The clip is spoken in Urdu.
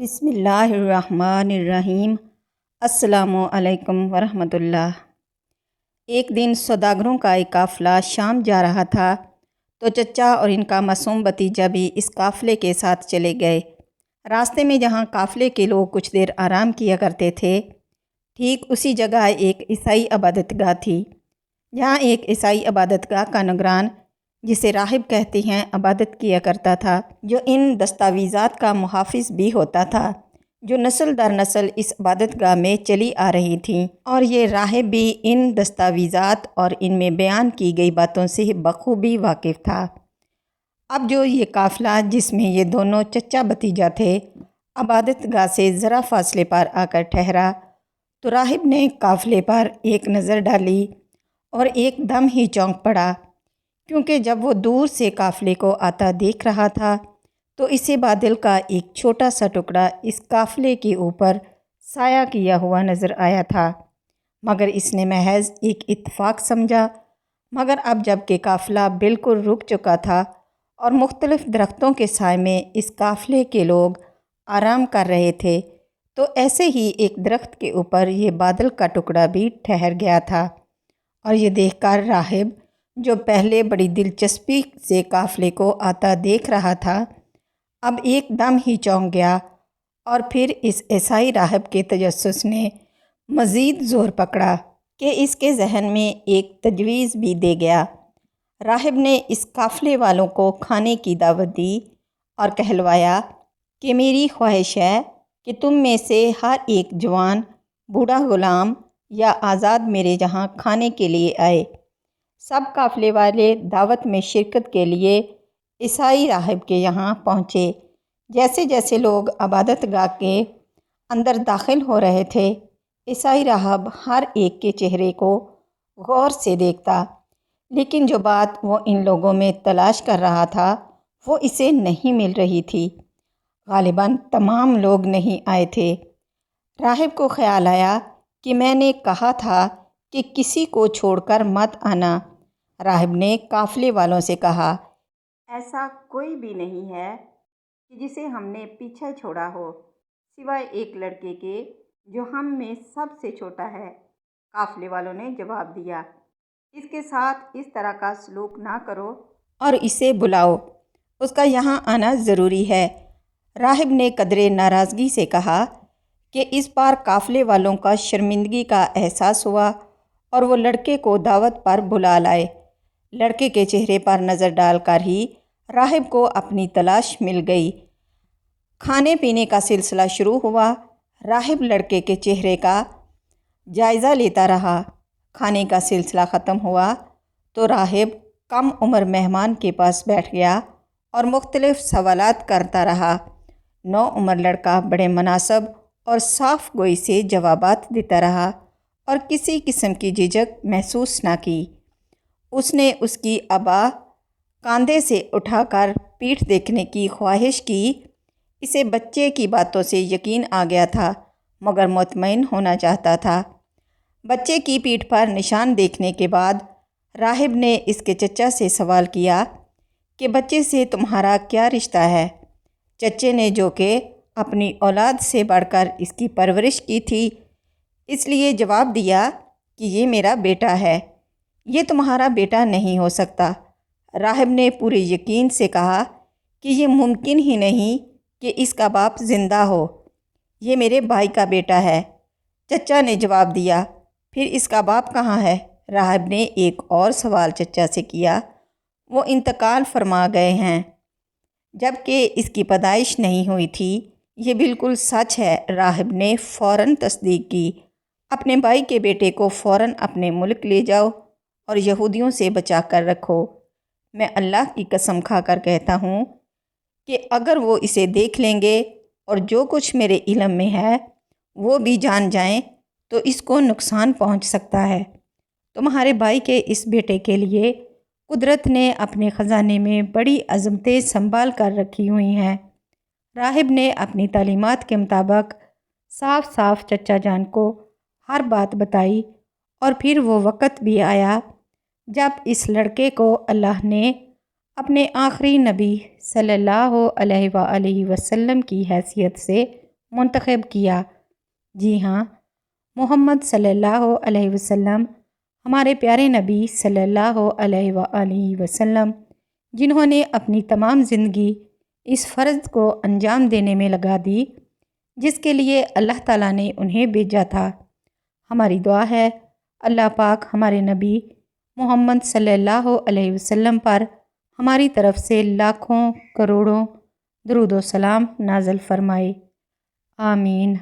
بسم اللہ الرحمن الرحیم۔ السلام علیکم ورحمۃ اللہ۔ ایک دن سوداگروں کا ایک قافلہ شام جا رہا تھا تو چچا اور ان کا معصوم بھتیجا بھی اس قافلے کے ساتھ چلے گئے۔ راستے میں جہاں قافلے کے لوگ کچھ دیر آرام کیا کرتے تھے، ٹھیک اسی جگہ ایک عیسائی عبادت گاہ تھی، جہاں ایک عیسائی عبادت گاہ کا نگران، جسے راہب کہتے ہیں، عبادت کیا کرتا تھا، جو ان دستاویزات کا محافظ بھی ہوتا تھا جو نسل در نسل اس عبادت گاہ میں چلی آ رہی تھیں، اور یہ راہب بھی ان دستاویزات اور ان میں بیان کی گئی باتوں سے بخوبی واقف تھا۔ اب جو یہ قافلہ، جس میں یہ دونوں چچا بھتیجا تھے، عبادت گاہ سے ذرا فاصلے پر آ کر ٹھہرا تو راہب نے قافلے پر ایک نظر ڈالی اور ایک دم ہی چونک پڑا، کیونکہ جب وہ دور سے قافلے کو آتا دیکھ رہا تھا تو اسے بادل کا ایک چھوٹا سا ٹکڑا اس قافلے کے اوپر سایہ کیا ہوا نظر آیا تھا، مگر اس نے محض ایک اتفاق سمجھا۔ مگر اب جب کہ قافلہ بالکل رک چکا تھا اور مختلف درختوں کے سائے میں اس قافلے کے لوگ آرام کر رہے تھے، تو ایسے ہی ایک درخت کے اوپر یہ بادل کا ٹکڑا بھی ٹھہر گیا تھا، اور یہ دیکھ کر راہب، جو پہلے بڑی دلچسپی سے قافلے کو آتا دیکھ رہا تھا، اب ایک دم ہی چونک گیا، اور پھر اس عیسائی راہب کے تجسس نے مزید زور پکڑا کہ اس کے ذہن میں ایک تجویز بھی دے گیا۔ راہب نے اس قافلے والوں کو کھانے کی دعوت دی اور کہلوایا کہ میری خواہش ہے کہ تم میں سے ہر ایک جوان، بوڑھا، غلام یا آزاد میرے یہاں کھانے کے لیے آئے۔ سب قافلے والے دعوت میں شرکت کے لیے عیسائی راہب کے یہاں پہنچے۔ جیسے جیسے لوگ عبادت گاہ کے اندر داخل ہو رہے تھے، عیسائی راہب ہر ایک کے چہرے کو غور سے دیکھتا، لیکن جو بات وہ ان لوگوں میں تلاش کر رہا تھا وہ اسے نہیں مل رہی تھی۔ غالباً تمام لوگ نہیں آئے تھے۔ راہب کو خیال آیا کہ میں نے کہا تھا کہ کسی کو چھوڑ کر مت آنا۔ راہب نے قافلے والوں سے کہا، ایسا کوئی بھی نہیں ہے کہ جسے ہم نے پیچھے چھوڑا ہو، سوائے ایک لڑکے کے جو ہم میں سب سے چھوٹا ہے۔ قافلے والوں نے جواب دیا، اس کے ساتھ اس طرح کا سلوک نہ کرو اور اسے بلاؤ، اس کا یہاں آنا ضروری ہے۔ راہب نے قدرے ناراضگی سے کہا کہ اس بار قافلے والوں کا شرمندگی کا احساس ہوا اور وہ لڑکے کو دعوت پر بلا لائے۔ لڑکے کے چہرے پر نظر ڈال کر ہی راہب کو اپنی تلاش مل گئی۔ کھانے پینے کا سلسلہ شروع ہوا۔ راہب لڑکے کے چہرے کا جائزہ لیتا رہا۔ کھانے کا سلسلہ ختم ہوا تو راہب کم عمر مہمان کے پاس بیٹھ گیا اور مختلف سوالات کرتا رہا۔ نوعمر لڑکا بڑے مناسب اور صاف گوئی سے جوابات دیتا رہا اور کسی قسم کی جھجک محسوس نہ کی۔ اس نے اس کی ابا کاندھے سے اٹھا کر پیٹھ دیکھنے کی خواہش کی۔ اسے بچے کی باتوں سے یقین آ گیا تھا، مگر مطمئن ہونا چاہتا تھا۔ بچے کی پیٹھ پر نشان دیکھنے کے بعد راہب نے اس کے چچا سے سوال کیا کہ بچے سے تمہارا کیا رشتہ ہے؟ چچے نے، جو کہ اپنی اولاد سے بڑھ کر اس کی پرورش کی تھی، اس لیے جواب دیا کہ یہ میرا بیٹا ہے، یہ تمہارا بیٹا نہیں ہو سکتا۔ راہب نے پورے یقین سے کہا کہ یہ ممکن ہی نہیں کہ اس کا باپ زندہ ہو، یہ میرے بھائی کا بیٹا ہے۔ چچا نے جواب دیا، پھر اس کا باپ کہاں ہے؟ راہب نے ایک اور سوال چچا سے کیا، وہ انتقال فرما گئے ہیں، جبکہ اس کی پیدائش نہیں ہوئی تھی۔ یہ بالکل سچ ہے۔ راہب نے فوراً تصدیق کی، اپنے بھائی کے بیٹے کو فوراً اپنے ملک لے جاؤ اور یہودیوں سے بچا کر رکھو۔ میں اللہ کی قسم کھا کر کہتا ہوں کہ اگر وہ اسے دیکھ لیں گے اور جو کچھ میرے علم میں ہے وہ بھی جان جائیں تو اس کو نقصان پہنچ سکتا ہے۔ تمہارے بھائی کے اس بیٹے کے لیے قدرت نے اپنے خزانے میں بڑی عظمتیں سنبھال کر رکھی ہوئی ہیں۔ راہب نے اپنی تعلیمات کے مطابق صاف صاف چچا جان کو ہر بات بتائی، اور پھر وہ وقت بھی آیا جب اس لڑکے کو اللہ نے اپنے آخری نبی صلی اللہ علیہ وآلہ وسلم کی حیثیت سے منتخب کیا۔ جی ہاں، محمد صلی اللہ علیہ وسلم ہمارے پیارے نبی صلی اللہ علیہ وآلہ وسلم، جنہوں نے اپنی تمام زندگی اس فرض کو انجام دینے میں لگا دی جس کے لیے اللہ تعالیٰ نے انہیں بھیجا تھا۔ ہماری دعا ہے اللہ پاک ہمارے نبی محمد صلی اللہ علیہ وسلم پر ہماری طرف سے لاکھوں کروڑوں درود و سلام نازل فرمائے۔ آمین۔